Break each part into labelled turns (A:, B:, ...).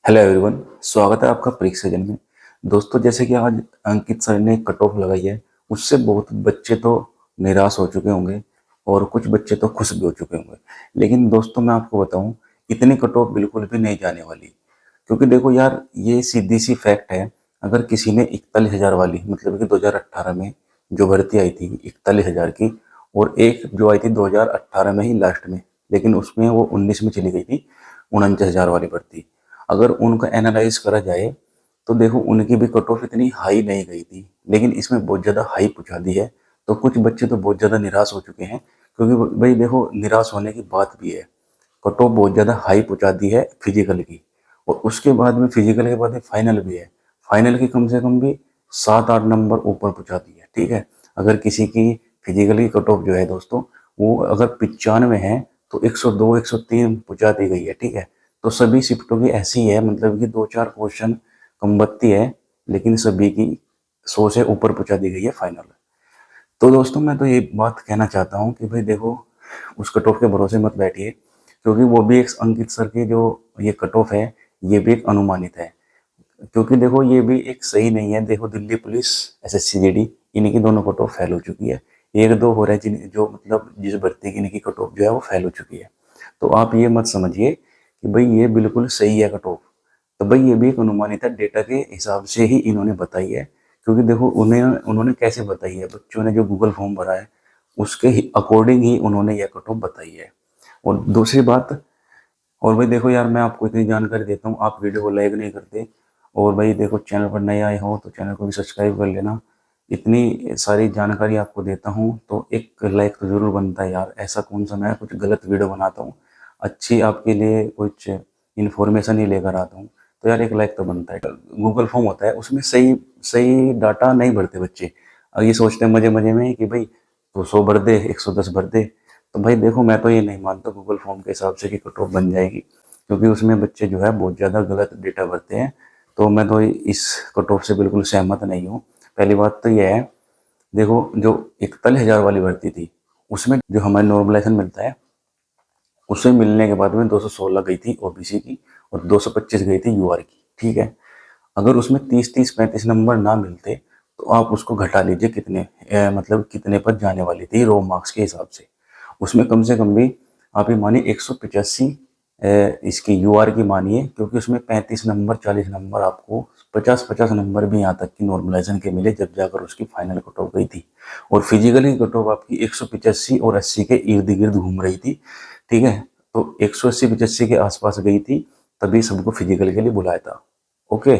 A: Hello everyone, स्वागत है आपका परीक्षा जन में। दोस्तों, जैसे कि आज अंकित सर ने कट ऑफ लगाई है, उससे बहुत बच्चे तो निराश हो चुके होंगे और कुछ बच्चे तो खुश भी हो चुके होंगे। लेकिन दोस्तों, मैं आपको बताऊं, इतनी कट ऑफ बिल्कुल भी नहीं जाने वाली। क्योंकि देखो यार, ये सीधी सी फैक्ट है। अगर किसी ने 41,000 वाली, मतलब कि 2018 में जो भर्ती आई थी 41,000 की, और एक जो आई थी 2018 में ही लास्ट में, लेकिन उसमें वो 19 में चली गई थी 49,000 वाली भर्ती। अगर उनका एनालाइज करा जाए तो देखो, उनकी भी कट ऑफ इतनी हाई नहीं गई थी, लेकिन इसमें बहुत ज़्यादा हाई पहुंचा दी है। तो कुछ बच्चे तो बहुत ज़्यादा निराश हो चुके हैं, क्योंकि भाई देखो, निराश होने की बात भी है। कट ऑफ बहुत ज़्यादा हाई पहुंचा दी है फिजिकल की, और उसके बाद में फिजिकल के बाद में फाइनल भी है। फाइनल की कम से कम भी 7-8 नंबर ऊपर पहुंचा दी है। ठीक है, अगर किसी की फिजिकल की कट ऑफ जो है दोस्तों, वो अगर 95 है तो 102 103 पहुंचा दी गई है। ठीक है, तो सभी शिफ्टों की ऐसी है, मतलब कि 2-4 क्वेश्चन कम बत्ती है, लेकिन सभी की 100 से ऊपर पहुंचा दी गई है फाइनल। तो दोस्तों, मैं तो ये बात कहना चाहता हूँ कि भाई देखो, उस कट ऑफ के भरोसे मत बैठिए, क्योंकि वो भी एक अंकित सर की जो ये कट ऑफ है, ये भी एक अनुमानित है। क्योंकि देखो, ये भी एक सही नहीं है। देखो, दिल्ली पुलिस, एसएससी जीडी, इनकी दोनों कट ऑफ फेल हो चुकी है। एक दो हो रहे हैं जिन जो मतलब जिस भर्ती की इनकी कट ऑफ जो है वो फेल हो चुकी है। तो आप ये मत समझिए कि भाई ये बिल्कुल सही है कट ऑफ। तो भाई ये भी एक अनुमानित है, डेटा के हिसाब से ही इन्होंने बताई है। क्योंकि देखो, उन्हें उन्होंने कैसे बताई है, बच्चों ने जो गूगल फॉर्म भरा है उसके ही अकॉर्डिंग ही उन्होंने यह कट ऑफ बताई है। और दूसरी बात, और भाई देखो यार, मैं आपको इतनी जानकारी देता हूँ, आप वीडियो को लाइक नहीं करते। और भाई देखो, चैनल पर नए आए हो तो चैनल को भी सब्सक्राइब कर लेना। इतनी सारी जानकारी आपको देता हूँ तो एक लाइक तो ज़रूर बनता है यार। ऐसा कौन सा मैं कुछ गलत वीडियो बनाता हूँ, अच्छी आपके लिए कुछ इन्फॉर्मेशन ही लेकर आता हूँ, तो यार एक लाइक तो बनता है। गूगल फॉर्म होता है, उसमें सही सही डाटा नहीं भरते बच्चे। और ये सोचते हैं मजे मजे में कि भाई तो 100 भर दे, 110 भर दे। तो भाई देखो, मैं तो ये नहीं मानता गूगल फॉर्म के हिसाब से कि कट ऑफ बन जाएगी, क्योंकि उसमें बच्चे जो है बहुत ज़्यादा गलत डेटा भरते हैं। तो मैं तो इस कट ऑफ से बिल्कुल सहमत नहीं हूँ। पहली बात तो यह है, देखो, जो 41,000 वाली भर्ती थी, उसमें जो हमारे नॉर्मलाइजेशन मिलता है, उससे मिलने के बाद में 216 गई थी ओबीसी की, और 225 गई थी यूआर की। ठीक है, अगर उसमें 30-30 35 नंबर ना मिलते तो आप उसको घटा लीजिए कितने मतलब कितने पर जाने वाली थी रो मार्क्स के हिसाब से। उसमें कम से कम भी आप ये मानिए 185 इसकी यूआर की मानिए, क्योंकि उसमें 35 नंबर 40 नंबर आपको 50-50 नंबर भी यहाँ तक की नॉर्मलाइजेशन के मिले, जब जाकर उसकी फाइनल कट ऑफ गई थी। और फिजिकल की कट ऑफ आपकी 185 और 80 के इर्द गिर्द घूम रही थी। ठीक है, तो 180-85 के आसपास गई थी, तभी सबको फिजिकल के लिए बुलाया था। ओके,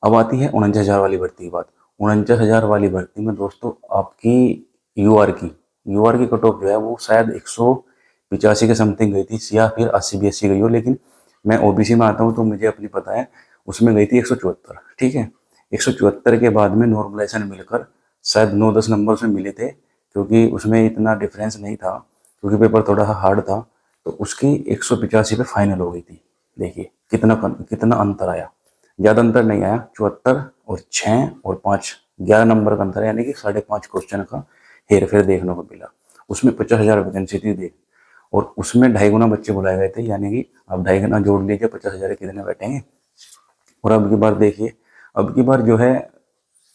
A: अब आती है 49,000 वाली भर्ती की बात। 49,000 वाली भर्ती में दोस्तों, आपकी यूआर की कट ऑफ जो है वो शायद 185 के समथिंग गई थी, या फिर 80-82 गई हो, लेकिन मैं ओबीसी में आता हूँ तो मुझे अपनी पता है। उसमें गई थी 174। ठीक है, 174 के बाद में नॉर्मलाइजेशन मिलकर शायद 9-10 नंबर उसमें मिले थे, क्योंकि उसमें इतना डिफरेंस नहीं था, क्योंकि पेपर थोड़ा हार्ड था। तो उसकी 185 पे फाइनल हो गई थी। देखिए कितना कितना अंतर आया। ज़्यादा अंतर नहीं आया, 74 और 6 और 5, 11 नंबर का अंतर है, यानी कि 5.5 क्वेश्चन का हेर फेर देखने को मिला। उसमें 50,000 वैकेंसी थी देख, और उसमें 2.5 गुना बच्चे बुलाए गए थे, यानी कि आप 2.5 गुना जोड़ लीजिए, 50,000 कितने बैठेंगे। और अब की बार देखिए, अब की बार जो है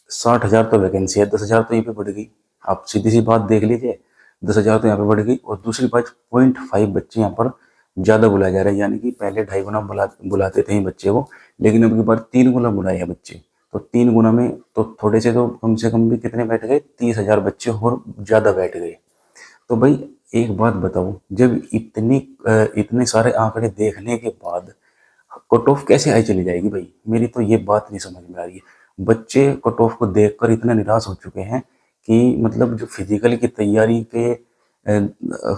A: 60,000 तो वैकेंसी है, 10,000 तो यहीं पे बढ़ गई। आप सीधी सी बात देख लीजिए, 10,000 तो यहाँ पे बढ़ गई। और दूसरी बात, 0.5 बच्चे यहाँ पर ज़्यादा बुलाए जा रहे हैं, यानी कि पहले 2.5 गुना बुलाते थे ही बच्चे को, लेकिन अब की बार 3 गुना बुलाए हैं बच्चे। तो 3 गुना में तो थोड़े से तो कम से कम भी कितने बैठ गए, 30,000 बच्चे और ज़्यादा बैठ गए। तो भाई एक बात बताओ, जब इतने सारे आंकड़े देखने के बाद कट ऑफ कैसे हाई चली जाएगी भाई, मेरी तो ये बात नहीं समझ में आ रही है। बच्चे कट ऑफ को देखकर इतने निराश हो चुके हैं कि मतलब जो फिजिकल की तैयारी के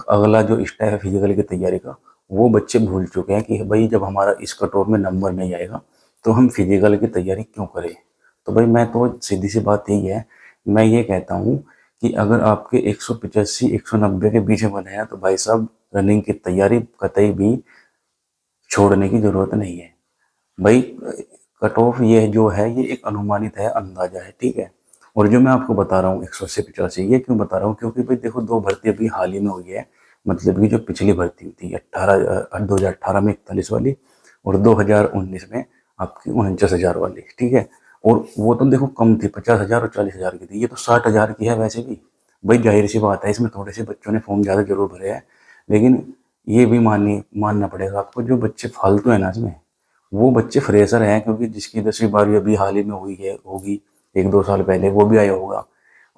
A: अगला जो स्टेप है फिजिकल की तैयारी का, वो बच्चे भूल चुके हैं कि भाई जब हमारा इस कट ऑफ में नंबर नहीं आएगा तो हम फिजिकल की तैयारी क्यों करें। तो भाई मैं तो सीधी सी बात यही है, मैं ये कहता हूँ कि अगर आपके 185 190 के बीच में बने हैं तो भाई साहब, रनिंग की तैयारी कतई भी छोड़ने की जरूरत नहीं है। भाई कट ऑफ ये जो है ये एक अनुमानित है, अंदाजा है। ठीक है, और जो मैं आपको बता रहा हूँ 180-85, ये क्यों बता रहा हूँ, क्योंकि भाई देखो, दो भर्ती अभी हाल ही में हुई है। मतलब कि जो पिछली भर्ती हुई थी 2018 में 41 वाली, और 2019 में आपकी 49,000 वाली, ठीक है। और वो तो देखो कम थी, 50,000 और 40,000 की थी, ये तो 60,000 की है वैसे भी। भाई जाहिर सी बात है, इसमें थोड़े से बच्चों ने फॉर्म ज़्यादा जरूर भरे हैं, लेकिन ये भी मानना पड़ेगा आपको, जो बच्चे फालतू है ना इसमें, वो बच्चे फ्रेशर हैं, क्योंकि जिसकी 10वीं 12वीं अभी हाल ही में हुई है होगी, 1-2 साल पहले, वो भी आया होगा।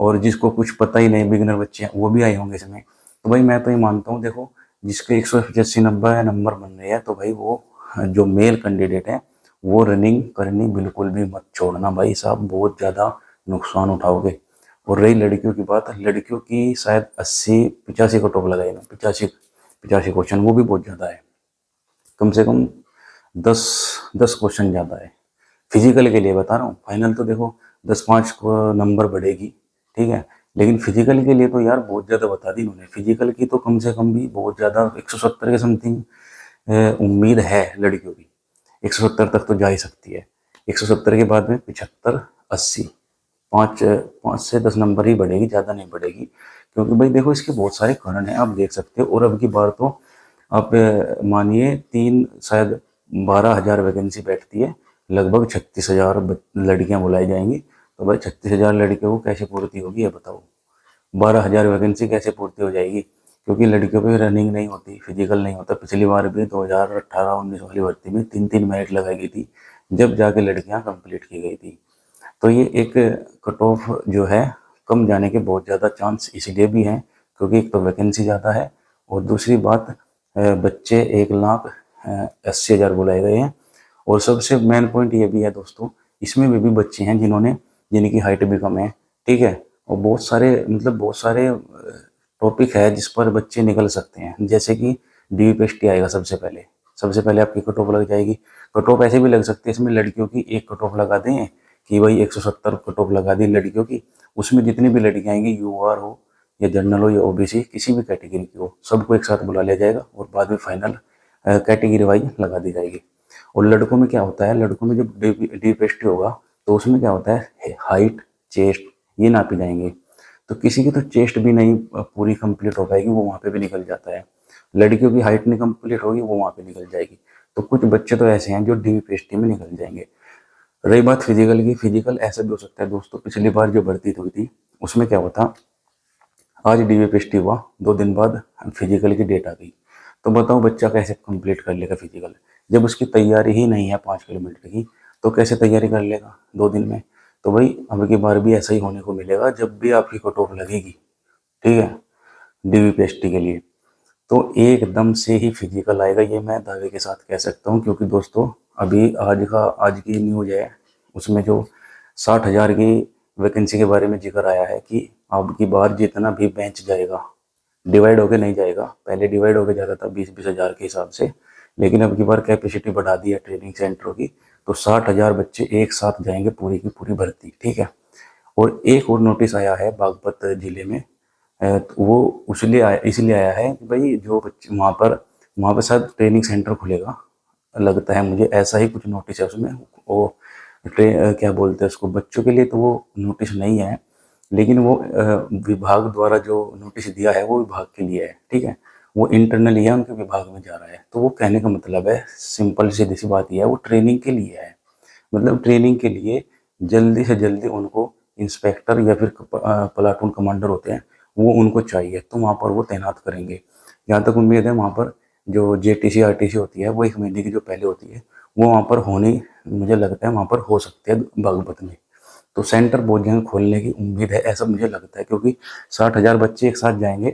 A: और जिसको कुछ पता ही नहीं, बिगिनर बच्चे हैं, वो भी आए होंगे इसमें। तो भाई मैं तो ये मानता हूँ, देखो जिसके 185-90 नंबर बन रहे हैं, तो भाई वो जो मेल कैंडिडेट है, वो रनिंग करनी बिल्कुल भी मत छोड़ना भाई साहब, बहुत ज़्यादा नुकसान उठाओगे। और रही लड़कियों की बात, लड़कियों की शायद 80-85 कट ऑफ लगाई ना, 85 क्वेश्चन, वो भी बहुत ज़्यादा है। कम से कम 10 क्वेश्चन ज़्यादा है फिजिकल के लिए, बता रहा हूँ। फाइनल तो देखो 10-5 को नंबर बढ़ेगी, ठीक है, लेकिन फिजिकल के लिए तो यार बहुत ज़्यादा बता दी इन्होंने। फिजिकल की तो कम से कम भी बहुत ज़्यादा 170 के समथिंग उम्मीद है लड़कियों की। 170 तक तो जा ही सकती है। 170 के बाद में 75-80, 5 से 10 नंबर ही बढ़ेगी, ज़्यादा नहीं बढ़ेगी। क्योंकि भाई देखो इसके बहुत सारे कारण हैं, आप देख सकते हो। और अब की बार तो आप मानिए 12,000 वैकेंसी बैठती है, लगभग 36,000 लड़कियां बुलाई जाएंगी। तो भाई 36,000 लड़कियों को कैसे पूर्ति होगी ये बताओ। 12,000 वैकेंसी कैसे पूर्ति हो जाएगी, क्योंकि लड़कियों पे रनिंग नहीं होती, फिजिकल नहीं होता। पिछली बार भी 2018-19 वाली भर्ती में 3-3 मेरिट लगाई गई थी, जब जाके लड़कियां कंप्लीट की गई थी। तो ये एक कट ऑफ जो है कम जाने के बहुत ज़्यादा चांस इसलिए भी हैं, क्योंकि एक तो वैकेंसी ज़्यादा है, और दूसरी बात बच्चे 1,80,000 बुलाए गए हैं। और सबसे मेन पॉइंट ये भी है दोस्तों, इसमें भी बच्चे हैं जिनकी हाइट भी कम है, ठीक है। और बहुत सारे बहुत सारे टॉपिक है जिस पर बच्चे निकल सकते हैं, जैसे कि डीपीएसटी आएगा सबसे पहले आपकी कट ऑफ लग जाएगी। कट ऑफ ऐसे भी लग सकती है, इसमें लड़कियों की एक कट ऑफ लगा दें कि भाई 170 कट ऑफ लगा दी लड़कियों की, उसमें जितनी भी लड़कियां आएंगी, यूआर हो या जनरल हो या ओबीसी, किसी भी कैटेगरी की हो, सबको एक साथ बुला लिया जाएगा और बाद में फाइनल कैटेगरी वाइज लगा दी जाएगी। और लड़कों में क्या होता है, लड़कों में जब डीपीएसटी होगा तो उसमें क्या होता है, हाइट, चेस्ट, ये नापी जाएंगे। तो किसी की तो चेस्ट भी नहीं पूरी कंप्लीट हो पाएगी, वो वहाँ पे भी निकल जाता है। लड़कियों की हाइट नहीं कंप्लीट होगी, वो वहाँ पे निकल जाएगी। तो कुछ बच्चे तो ऐसे हैं जो डीपीएसटी में निकल जाएंगे। रही बात फिजिकल की, फिजिकल ऐसा भी हो सकता है दोस्तों, पिछली बार जो भर्ती हुई थी उसमें क्या होता, आज डीपीएसटी हुआ, 2 दिन बाद फिजिकल की डेट आ गई। तो बताओ बच्चा कैसे कंप्लीट कर लेगा फिजिकल, जब उसकी तैयारी ही नहीं है 5 किलोमीटर की, तो कैसे तैयारी कर लेगा 2 दिन में। तो भाई अब की बार भी ऐसा ही होने को मिलेगा, जब भी आपकी कट ऑफ लगेगी, ठीक है, डीपीएसटी के लिए, तो एकदम से ही फिजिकल आएगा, ये मैं दावे के साथ कह सकता हूँ। क्योंकि दोस्तों अभी आज की न्यूज है, उसमें जो 60,000 की वैकेंसी के बारे में जिक्र आया है कि अब की बार जितना भी बेंच जाएगा, डिवाइड होके नहीं जाएगा। पहले डिवाइड होके जाता था 20-20 हज़ार के हिसाब से, लेकिन अब की बार कैपेसिटी बढ़ा दी है ट्रेनिंग सेंटरों की, तो 60,000 बच्चे एक साथ जाएंगे पूरी की पूरी भर्ती, ठीक है। और एक और नोटिस आया है बागपत जिले में, तो वो इसलिए आया है कि भाई जो बच्चे वहाँ पर शायद ट्रेनिंग सेंटर खुलेगा, लगता है मुझे, ऐसा ही कुछ नोटिस है उसमें। वो क्या बोलते हैं उसको, बच्चों के लिए तो वो नोटिस नहीं है, लेकिन वो विभाग द्वारा जो नोटिस दिया है वो विभाग के लिए है, ठीक है। वो इंटरनली है, उनके विभाग में जा रहा है। तो वो कहने का मतलब है, सिंपल सीधी सी बात यह है, वो ट्रेनिंग के लिए है। ट्रेनिंग के लिए जल्दी से जल्दी उनको इंस्पेक्टर या फिर प्लाटून कमांडर होते हैं, वो उनको चाहिए, तो वहाँ पर वो तैनात करेंगे। जहाँ तक उम्मीद है, वहाँ पर जो जेटीसी आरटीसी होती है वो 1 महीने की जो पहले होती है, वो वहाँ पर होनी, मुझे लगता है वहाँ पर हो सकती है बागपत में। तो सेंटर बहुत जगह खोलने की उम्मीद है, ऐसा मुझे लगता है, क्योंकि 60,000 बच्चे एक साथ जाएंगे,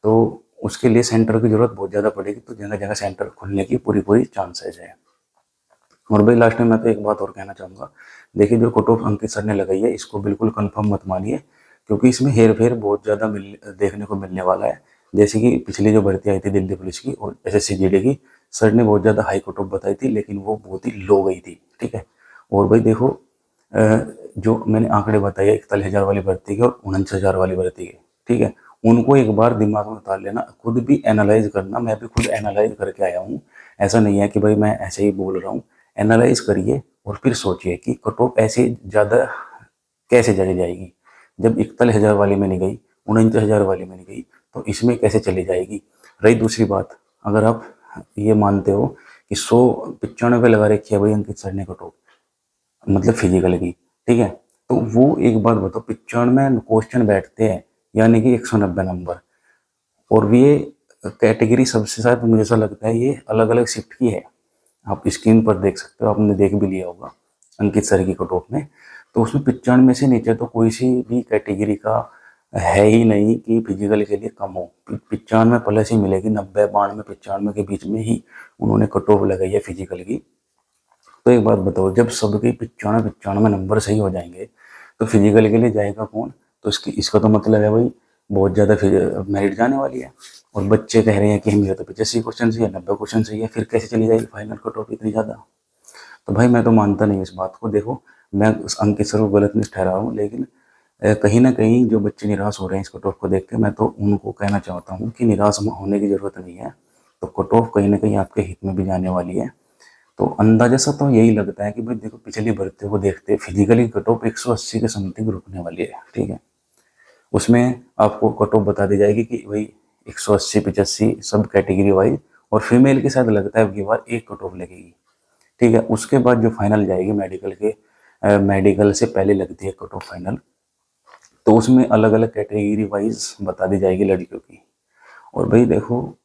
A: तो उसके लिए सेंटर की जरूरत बहुत ज़्यादा पड़ेगी। तो जगह जगह सेंटर खुलने की पूरी पूरी चांसेज है। और भाई लास्ट में मैं तो एक बात और कहना चाहूँगा, देखिए जो कट ऑफ अंकित सर ने लगाई है, इसको बिल्कुल कंफर्म मत मानिए, क्योंकि इसमें हेर फेर बहुत ज़्यादा देखने को मिलने वाला है। जैसे कि पिछली जो भर्ती आई थी दिल्ली पुलिस की और एसएससी जीडी की, सर ने बहुत ज़्यादा हाई कट ऑफ बताई थी, लेकिन वो बहुत ही लो गई थी, ठीक है। और भाई देखो जो मैंने आंकड़े बताए 41,000 वाली भर्ती के और 49,000 वाली भर्ती के, ठीक है, उनको एक बार दिमाग में उतार लेना, खुद भी एनालाइज करना। मैं भी खुद एनालाइज करके आया हूँ, ऐसा नहीं है कि भाई मैं ऐसे ही बोल रहा हूँ। एनालाइज करिए और फिर सोचिए कि कट ऑफ ऐसे ज़्यादा कैसे चली जाएगी, जब 41,000 वाली में नहीं गई, 49,000 वाली में नहीं गई, तो इसमें कैसे चली जाएगी। रही दूसरी बात, अगर आप ये मानते हो कि 195 लगा रखी है भाई अंकित सर ने कट ऑफ, मतलब फिजिकल की, ठीक है। तो वो एक बात बताओ, 95 क्वेश्चन बैठते हैं, यानी कि 190 नंबर। और ये कैटेगरी सबसे शायद मुझे ऐसा लगता है ये अलग अलग शिफ्ट की है। आप स्क्रीन पर देख सकते हो, आपने देख भी लिया होगा अंकित सर की कट ऑफ में। तो उसमें 95 से नीचे तो कोई सी भी कैटेगरी का है ही नहीं कि फिजिकल के लिए कम हो। 95 प्लस ही मिलेगी, 90 92 95 के बीच में ही उन्होंने कट ऑफ लगाई है फिजिकल की। तो एक बात बताओ, जब सबके 95 नंबर सही हो जाएंगे तो फिजिकल के लिए जाएगा कौन? तो इसका तो मतलब है भाई बहुत ज़्यादा मेरिट जाने वाली है। और बच्चे कह रहे हैं कि हमें तो 85 क्वेश्चन चाहिए, 90 क्वेश्चन चाहिए, फिर कैसे चली जाएगी फाइनल कट ऑफ इतनी ज़्यादा? तो भाई मैं तो मानता नहीं इस बात को। देखो, मैं उस अंकित सर को गलत नहीं ठहरा हूँ, लेकिन कहीं ना कहीं जो बच्चे निराश हो रहे हैं इस कट ऑफ को देख के, मैं तो उनको कहना चाहता हूँ कि निराश होने की ज़रूरत नहीं है। तो कट ऑफ कहीं ना कहीं आपके हित में भी जाने वाली है। तो अंदाजा सा तो यही लगता है कि भाई देखो, पिछली भर्तियों को देखते फिजिकली कट ऑफ 180 के समथिंग रुकने वाली है, ठीक है। उसमें आपको कट ऑफ बता दी जाएगी कि भाई 180 85 सब कैटेगरी वाइज। और फीमेल के साथ लगता है अब की बार एक कट ऑफ लगेगी, ठीक है। उसके बाद जो फाइनल जाएगी मेडिकल के, मेडिकल से पहले लगती है कट ऑफ फाइनल। तो उसमें अलग अलग कैटेगरी वाइज बता दी जाएगी लड़कियों की। और भाई देखो,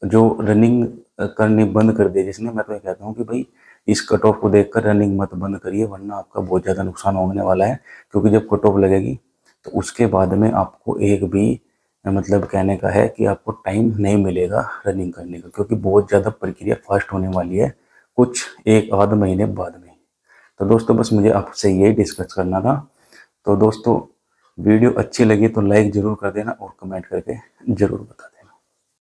A: जो रनिंग करनी बंद कर दी जिसने, मैं तो ये कहता हूँ कि भाई इस कट ऑफ को देखकर रनिंग मत बंद करिए, वरना आपका बहुत ज़्यादा नुकसान होने वाला है। क्योंकि जब कट ऑफ लगेगी तो उसके बाद में आपको एक भी मतलब कहने का है कि आपको टाइम नहीं मिलेगा रनिंग करने का, क्योंकि बहुत ज़्यादा प्रक्रिया फास्ट होने वाली है कुछ एक आध महीने बाद में। तो दोस्तों बस मुझे आपसे यही डिस्कस करना था। तो दोस्तों, वीडियो अच्छी लगी तो लाइक ज़रूर कर देना और कमेंट करके ज़रूर बता देना।